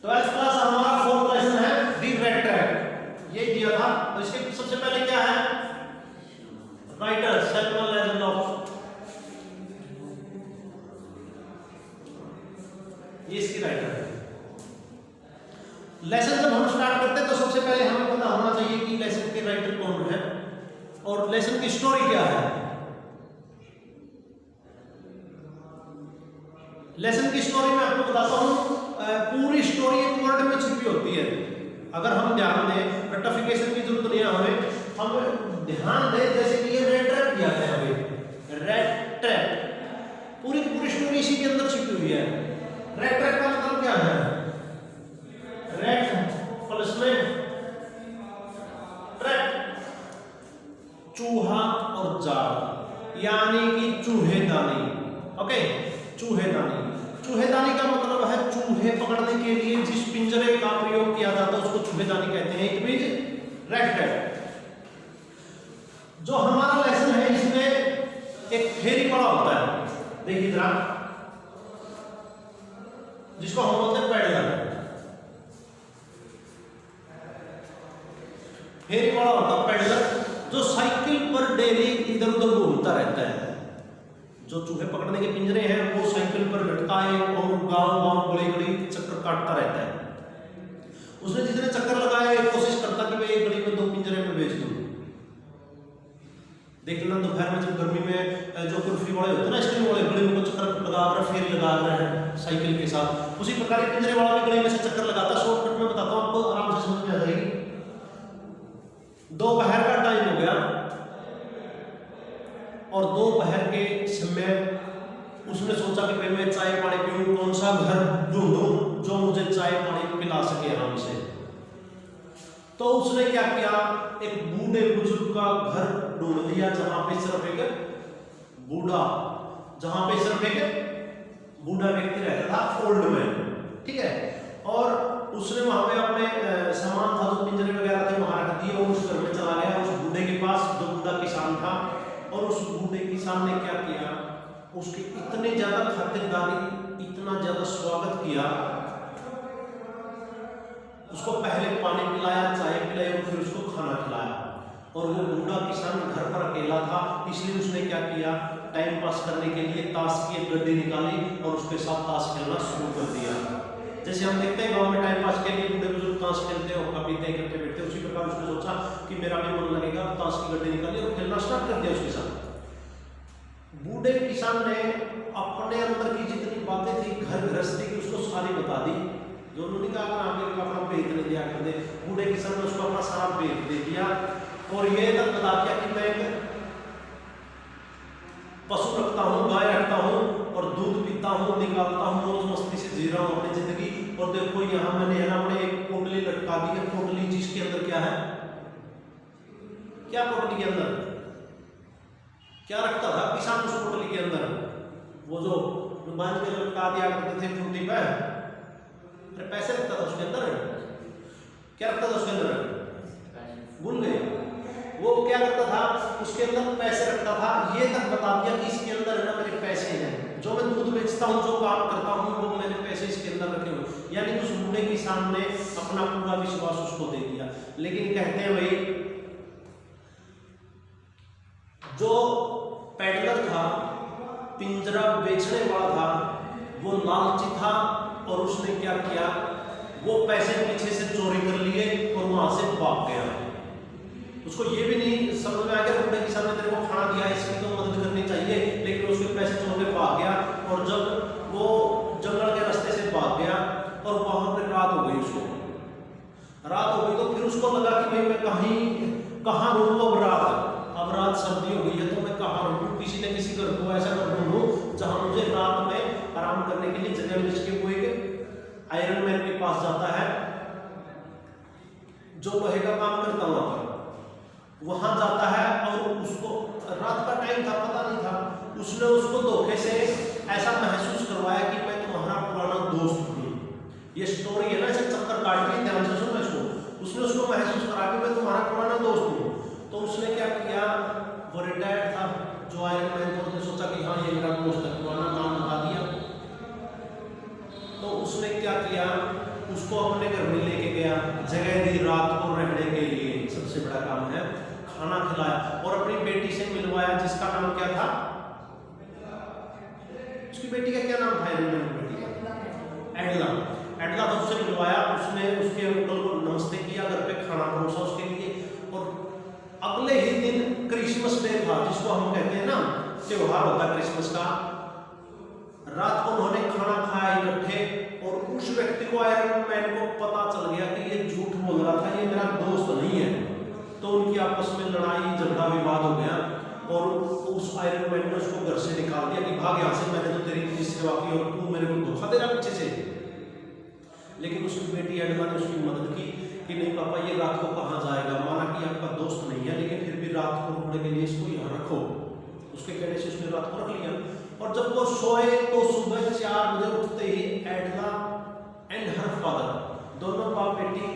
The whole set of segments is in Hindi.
12th क्लास हमारा 4th लेसन है दी रेड ट्रैक, ये दिया था। तो इसके सबसे पहले क्या है, राइटर सैमुअल लेजेंड ऑफ, ये इसकी राइटर है। लेसन जब हम स्टार्ट करते हैं तो सबसे पहले हमें पता होना चाहिए कि लेसन के राइटर कौन है और लेसन की स्टोरी क्या है। लेसन की स्टोरी में आपको बताता हूं, पूरी स्टोरी एक वर्ड में छिपी होती है। अगर हम ध्यान दें, रटिफिकेशन की जरूरत नहीं है हमें, हम ध्यान दें जैसे कि ये रेड ट्रैक दिया है हमें, रेड ट्रैक, पूरी की पूरी स्टोरी इसी के अंदर छिपी हुई है। रेड ट्रैक का मतलब क्या है, रेड प्लस में ट्रैक, चूहा और जाल, यानी कि चूहेदानी। ओके, चूहेदानी, चूहेदानी का मतलब है चूहे पकड़ने के लिए जिस पिंजरे का प्रयोग किया जाता है उसको चूहेदानी कहते हैं। It means red track. जो हमारा लेसन है इसमें एक फेरी पड़ा होता है, देखिए जरा, जिसको हम बोलते हैं पैडलर। फेरी पड़ा होता है पैडलर, जो साइकिल पर डेली इधर उधर घूमता रहता है। जो चूहे पकड़ने के पिंजरे हैं वो साइकिल पर लटकाए और गांव-गांव गली-गली चक्कर काटता रहता है। उसने जितने चक्कर लगाए कोशिश करता कि मैं एक गली में 2 पिंजरे में बेच दूं। देखना दोपहर में जब गर्मी में जो कुल्फी वाले होते हैं ना, स्टील वाले, गली में चक्कर लगा रहे, फेरी लगा रहे हैं साइकिल के साथ, उसी प्रकार पिंजरे वाला भी गली में से चक्कर लगाता। शॉर्टकट में बताता हूं आपको, आराम से समझ में आ जाएगी। दोपहर का टाइम हो गया और दोपहर के समय उसने सोचा कि भाई मैं चाय पानी पीऊं, कौन सा घर ढूंढूं जो मुझे चाय पानी पिला सके आराम से। तो उसने क्या किया, एक बूढ़े बुजुर्ग का घर ढूंढ लिया जहां पे सिर्फ एक बूढ़ा, जहां पे सिर्फ एक बूढ़ा व्यक्ति रहता था, ओल्ड मैन, ठीक है। और उसने वहां पे अपने सामान था, जो पिंजरे वगैरह थे वहां रख दिए और उस घर में चला गया उस बूढ़े के पास, जो बूढ़ा किसान था। और उस बूढ़े किसान ने क्या किया, उसकी इतने ज्यादा खातिरदारी, इतना ज्यादा स्वागत किया, उसको पहले पानी पिलाया, चाय पिलाई और फिर उसको खाना खिलाया। और वो बूढ़ा किसान घर पर अकेला था, इसलिए उसने क्या किया, टाइम पास करने के लिए ताश की एक गड्डी निकाली और उसके साथ ताश खेलना शुरू कर दिया। जैसे हम देखते हैं गांव में टाइम पास के लिए बूढ़े बुजुर्ग ताश खेलते हैं और पीते हैं, इकट्ठे बैठते हैं, उसी प्रकार उसने सोचा कि मेरा भी मन लगेगा, ताश की गड्डी निकाली और खेलना स्टार्ट कर दिया उसके साथ। बूढ़े किसान ने अपने अंदर की जितनी बातें थी घर गृहस्थी की उसको सारी बता दी। जो उन्होंने कहा आगे अपना भेद नहीं दिया कर दे, बूढ़े किसान ने उसको अपना सारा भेद दे दिया और ये तक बता दिया कि मैं पशु रखता हूँ, गाय रखता हूँ और दूध पीता हूँ, निकालता हूँ, मौज मस्ती से जी रहा हूँ अपनी जिंदगी। और देखो यहाँ मैंने है ना अपने एक पोटली लटका दी है, पोटली जिसके अंदर क्या है, क्या पोटली के अंदर क्या रखता था किसान उस पोटली के अंदर, वो जो बांध के लटका दिया करते थे खुंटी पे, अरे पैसे रखता था उसके अंदर। क्या रखता था उसके अंदर, भूल गए। वो क्या करता था, उसके अंदर पैसे रखता था। ये तक बता दिया कि इसके अंदर है ना मेरे पैसे हैं, जो मैं दूध बेचता हूँ, जो काम करता हूँ, वो मैंने पैसे इसके अंदर रखे हुए। यानी उस बूढ़े किसान ने अपना पूरा विश्वास उसको दे दिया। लेकिन कहते हैं भाई जो पैडलर था, पिंजरा बेचने वाला था, वो लालची था और उसने क्या किया, वो पैसे पीछे से चोरी कर लिए और वहां से भाग गया। उसको ये भी नहीं समझ में आ गया बूढ़े किसान ने तेरे को खाना दिया, इसकी तो मदद करनी चाहिए, लेकिन उसके पैसे चोर के भाग गया। और जब वो जंगल के रास्ते से भाग गया और वहां पर रात हो गई, उसको रात हो गई तो फिर उसको लगा कि भाई मैं कहाँ रुकूं, अब रात सर्दी हो गई है तो मैं कहाँ रुकूं, किसी न किसी घर को ऐसा कर ढूंढूं जहां मुझे रात में आराम करने के लिए जगह मिल सके। वो एक आयरन मैन के पास जाता है जो लोहे का काम करता वहां जाता है और उसको रात का टाइम था, पता नहीं था, उसने उसको धोखे से ऐसा महसूस करवाया कि मैं तुम्हारा पुराना दोस्त हूँ। ये स्टोरी है ना, इसे चक्कर काट के ध्यान से सुनो इसको। उसने उसको महसूस करा कि मैं तुम्हारा पुराना दोस्त हूँ। तो उसने क्या किया, वो रिटायर्ड था जो आयरन मैन था, उसने सोचा कि हाँ ये मेरा दोस्त है, पुराना नाम बता दिया। तो उसने क्या किया, उसको अपने घर में लेके गया, जगह दी रात को रहने के लिए, सबसे बड़ा काम है, खाना खिलाया और अपनी बेटी से मिलवाया जिसका नाम क्या था, उसकी बेटी का क्या नाम था, बेटी का एडला। एडला तो उससे मिलवाया, उसने उसके अंकल को नमस्ते किया, घर पे खाना परोसा उसके लिए। और अगले ही दिन क्रिसमस डे था, जिसको हम कहते हैं ना त्योहार होता है क्रिसमस का। रात को उन्होंने खाना खाया इकट्ठे और उस व्यक्ति को, आयरन मैन को पता चल गया कि ये झूठ बोल रहा था, ये मेरा दोस्त नहीं है। तो उनकी आपस में लड़ाई झगड़ा विवाद हो गया और उस आयरन मैन ने उसको घर से निकाल दिया कि भाग यहाँ से, मैंने तो तेरी इतनी सेवा की और तू मेरे को धोखा दे रहा पीछे से। लेकिन उसकी बेटी एडला ने उसकी मदद की कि नहीं पापा ये रात को कहाँ जाएगा, माना कि आपका दोस्त नहीं है लेकिन फिर भी रात को रुकने के लिए इसको यहाँ रखो। उसके कहने से उसने रात को रख लिया और जब वो सोए तो सुबह 4 बजे उठते ही एडला एंड हर फादर, दोनों बाप बेटी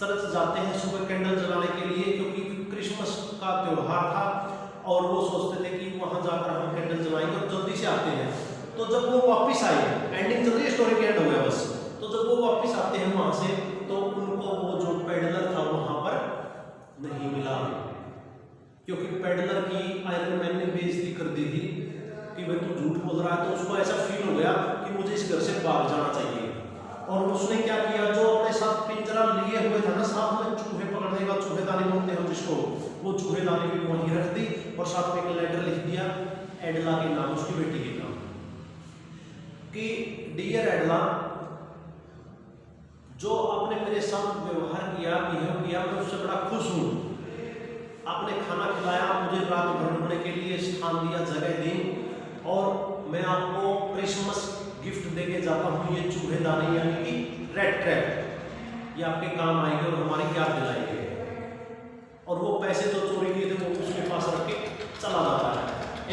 चर्च जाते हैं सुबह कैंडल जलाने के लिए, क्योंकि क्रिसमस का त्योहार था और वो सोचते थे कि वहां जाकर हम कैंडल जलाएंगे और जल्दी से आते हैं। तो जब वो वापस आए, एंडिंग चल रही है, स्टोरी के एंड हो गया बस। तो जब वो वापस आते हैं वहां से तो उनको वो जो पेडलर था वहां पर नहीं मिला, क्योंकि पेडलर की आयरन मैन ने बेइज्जती कर दी थी कि भाई तू झूठ बोल रहा है। तो उसको ऐसा फील हो गया कि मुझे इस घर से भाग जाना चाहिए और उसने क्या किया, जो अपने साथ पिंजरा लिए हुए था ना, साथ में चूहे पकड़ने का चूहेदानी बोलते हैं जिसको, वो चूहेदानी भी वहीं रख दी और साथ में एक लेटर लिख दिया एडला के नाम, उसकी बेटी के नाम, कि डियर एडला, जो आपने मेरे साथ व्यवहार किया, बिहेव किया, मैं उससे बड़ा खुश हूँ। आपने खाना खिलाया, मुझे रात भर रुकने के लिए स्थान दिया, जगह दी और मैं आपको क्रिसमस गिफ्ट देके जाता हूँ ये चूहेदानी यानी कि रेड ट्रैप, ये आपके काम आएगी और हमारी याद दिलाएगी। और वो पैसे जो चोरी किए थे वो उसके पास रख के चला जाता है।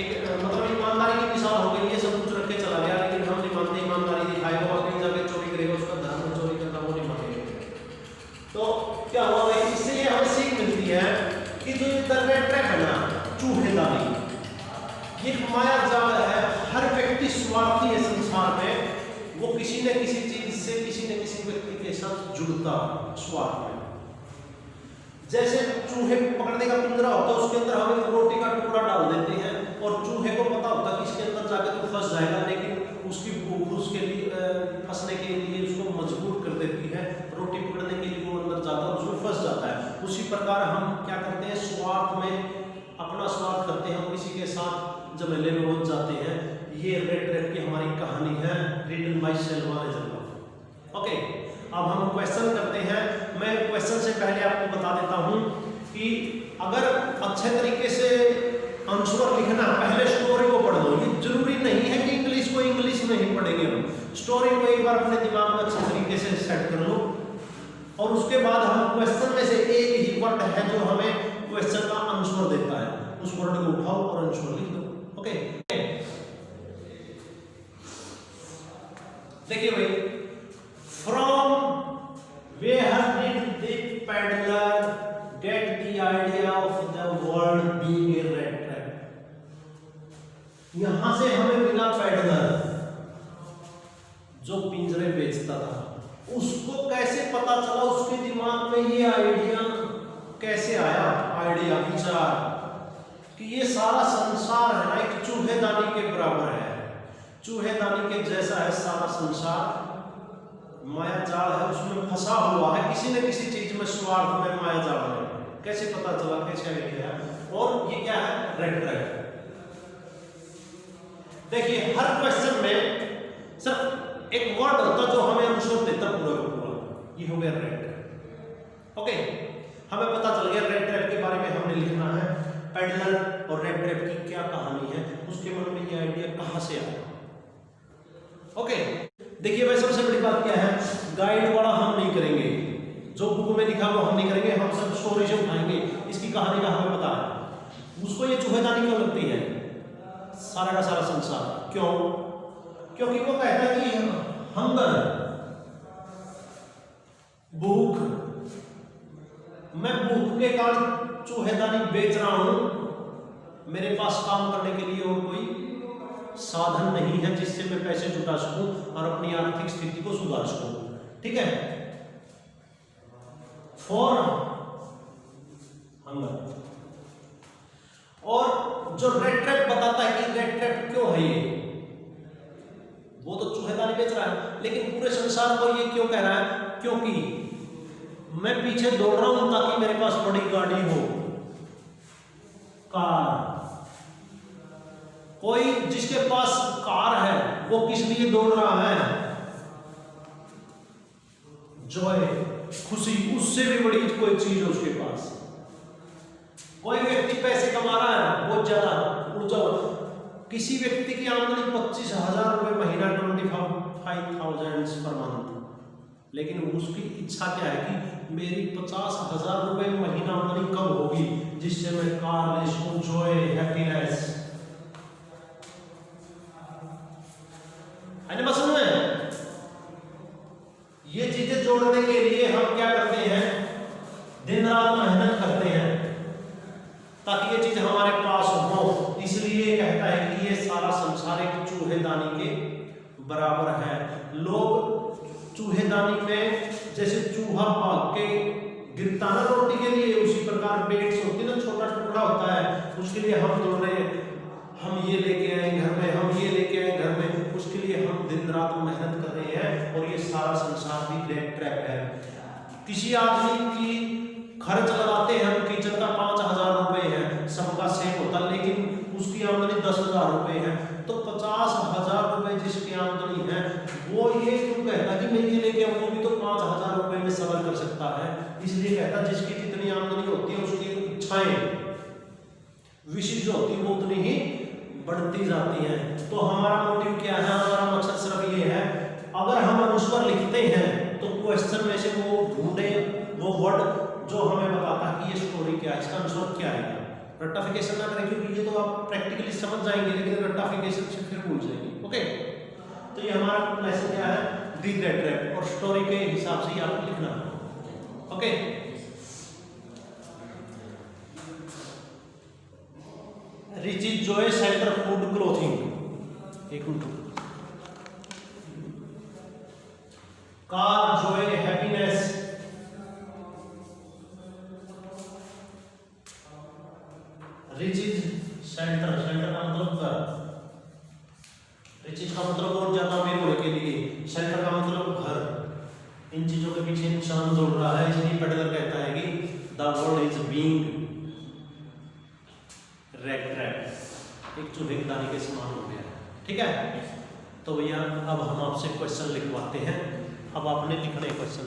एक मतलब ईमानदारी की मिसाल हो गई, ये सब कुछ रख के चला गया, लेकिन हम नहीं मानते, ईमानदारी दिखाएगा और कहीं जाके चोरी करेगा, उसका धर्म चोरी करना वो नहीं मानेगा। तो क्या हुआ भाई, इससे ये हमें सीख मिलती है कि जो रेड ट्रैप है ना, चूहेदानी, ये माया जाल है। हर व्यक्ति स्वार्थी है संसार में, वो किसी न किसी चीज से किसी न किसी व्यक्ति के साथ जुड़ता स्वार्थ में। जैसे चूहे पकड़ने का पिंजरा होता है, उसके अंदर हम एक रोटी का टुकड़ा डाल देते हैं और चूहे को पता होता है कि इसके अंदर जाकर तो फंस जाएगा, लेकिन उसकी भूख उसके लिए फंसने के लिए उसको मजबूर कर देती है, रोटी पकड़ने के लिए वो अंदर जाता है, उसमें फंस जाता है। उसी प्रकार हम क्या करते हैं, स्वार्थ में अपना स्वार्थ करते हैं, हम किसी के साथ झमेले में उलझ जाते हैं। ये रेड ट्रैप की हमारी कहानी है, रिटन बाय सेल्वा लेजरलॉफ। ओके, अब हम क्वेश्चन करते हैं। मैं क्वेश्चन से पहले आपको बता देता हूं कि अगर अच्छे तरीके से आंसर लिखना, पहले स्टोरी को पढ़ लो। ये जरूरी नहीं है कि इंग्लिश को इंग्लिश में ही पढ़ेंगे हम, स्टोरी को एक बार अपने दिमाग में अच्छे तरीके से सेट कर लो और उसके बाद हम क्वेश्चन में से एक ही वर्ड है जो हमें क्वेश्चन का आंसर देता है, उस वर्ड को उठाओ और आंसर लिख दो। ओके, देखिए भाई, from where did the pedlar get the idea of the world being a red trap. यहां से हमें मिला पेडलर जो पिंजरे बेचता था, उसको कैसे पता चला, उसके दिमाग में ये आइडिया कैसे आया, आइडिया विचार कि ये सारा संसार है ना एक चूहेदानी के बराबर है, चूहेदानी के जैसा है सारा संसार, माया जाल है, उसमें फंसा हुआ है किसी न किसी चीज में, स्वार्थ में, माया जाल में। कैसे पता चला, कैसे आइडिया है, और ये क्या है, रेड ट्रैप। देखिए, हर क्वेश्चन में सिर्फ एक वर्ड होता जो हमें आंसर देता पूरा का पूरा, ये हो गया रेड ट्रैप। ओके, हमें पता चल गया रेड ट्रैप के बारे में हमने लिखना है, पेडलर और रेड ट्रैप की क्या कहानी है, उसके मन में ये आइडिया कहां से आया। ओके, देखिए भाई, सबसे बड़ी बात क्या है, गाइड वाला हम नहीं करेंगे, जो बुक में लिखा वो हम नहीं करेंगे, हम सब स्टोरी से उठाएंगे, इसकी कहानी का हमें पता है। उसको ये चूहेदानी क्यों लगती है, सारा का सारा संसार, क्यों? क्योंकि वो कहता है कि हंगर, भूख, मैं भूख के कारण चूहेदानी बेच रहा हूं, मेरे पास काम करने के लिए और कोई साधन नहीं है जिससे मैं पैसे जुटा सकूं और अपनी आर्थिक स्थिति को सुधार सकूं। ठीक है, फॉर हंगर। और जो रेड ट्रैप बताता है कि रेड ट्रैप क्यों है ये, वो तो चूहेदानी बेच रहा है, लेकिन पूरे संसार को ये क्यों कह रहा है, क्योंकि मैं पीछे दौड़ रहा हूं ताकि मेरे पास बड़ी गाड़ी हो, कार। कोई जिसके पास कार है वो किस लिए दौड़ रहा है, जॉय, खुशी, उससे भी बड़ी कोई चीज है उसके पास। कोई व्यक्ति पैसे कमा रहा है बहुत ज्यादा ऊर्जा, किसी व्यक्ति की आमदनी 25,000 रुपए महीना, 25,000 पर मंथ, लेकिन उसकी इच्छा क्या है कि मेरी 50,000 रुपए महीना आमदनी कब होगी जिससे मैं कार ले सकूं, जॉय, हैप्पीनेस। है ना बस में? ये चीजें जोड़ने के लिए हम क्या करते हैं, दिन रात मेहनत करते हैं ताकि ये चीज हमारे पास हो। इसलिए कहता है कि ये सारा संसार एक चूहेदानी के बराबर है। लोग चूहेदानी में जैसे चूहा भाग के गिरता ना रोटी के लिए, उसी प्रकार पेट्स होती है ना, छोटा टुकड़ा होता है, उसके लिए हम दौड़ रहे हैं, हम ये लेके आए घर में, हम ये लेके आए घर में, उसके लिए हम दिन रात मेहनत कर रहे हैं। और ये सारा संसार भी रेड ट्रैप है। किसी आदमी की खर्च लगाते हैं हम, किचन का 5,000 रुपए है, सबका सेम होता, लेकिन उसकी आमदनी 10,000 रुपए है, तो 50,000 रुपए जिसकी आमदनी है वो ये क्यों कहता कि मैं ये लेके आऊं, वो भी तो 5,000 रुपए में सफर कर सकता है। इसलिए कहता जिसकी जितनी आमदनी होती है उसकी इच्छाएं विशिष्ट होती है, वो उतनी ही बढ़ती जाती हैं। तो हमारा मोटिव क्या है, हमारा मकसद सिर्फ ये है, अगर हम अनुस्वर लिखते हैं तो क्वेश्चन में से वो ढूंढे वो वर्ड जो हमें बताता है कि ये स्टोरी क्या है, इसका अनुस्वर क्या है। रट्टाफिकेशन ना करें क्योंकि ये तो आप प्रैक्टिकली समझ जाएंगे, लेकिन रट्टाफिकेशन से फिर भूल जाएंगे। ओके, तो ये हमारा लेसन क्या है, दी रेड ट्रैप, और स्टोरी के हिसाब से ही आपको लिखना। Okay, rich is joy, centre food, clothing. एक minute, car, joy, happiness, rich is centre, centre का मतलब घर, रिच इज का मतलब और ज्यादा अमीर होने के लिए, सेंटर का मतलब घर। इन चीजों के पीछे इंसान दौड़ रहा है, इसलिए पेडलर कहता है कि the world is being red trap, एक चूहे की दानी के समान हो गया। ठीक है, तो भैया अब हम आपसे क्वेश्चन लिखवाते हैं। अब आपने लिखने क्वेश्चन।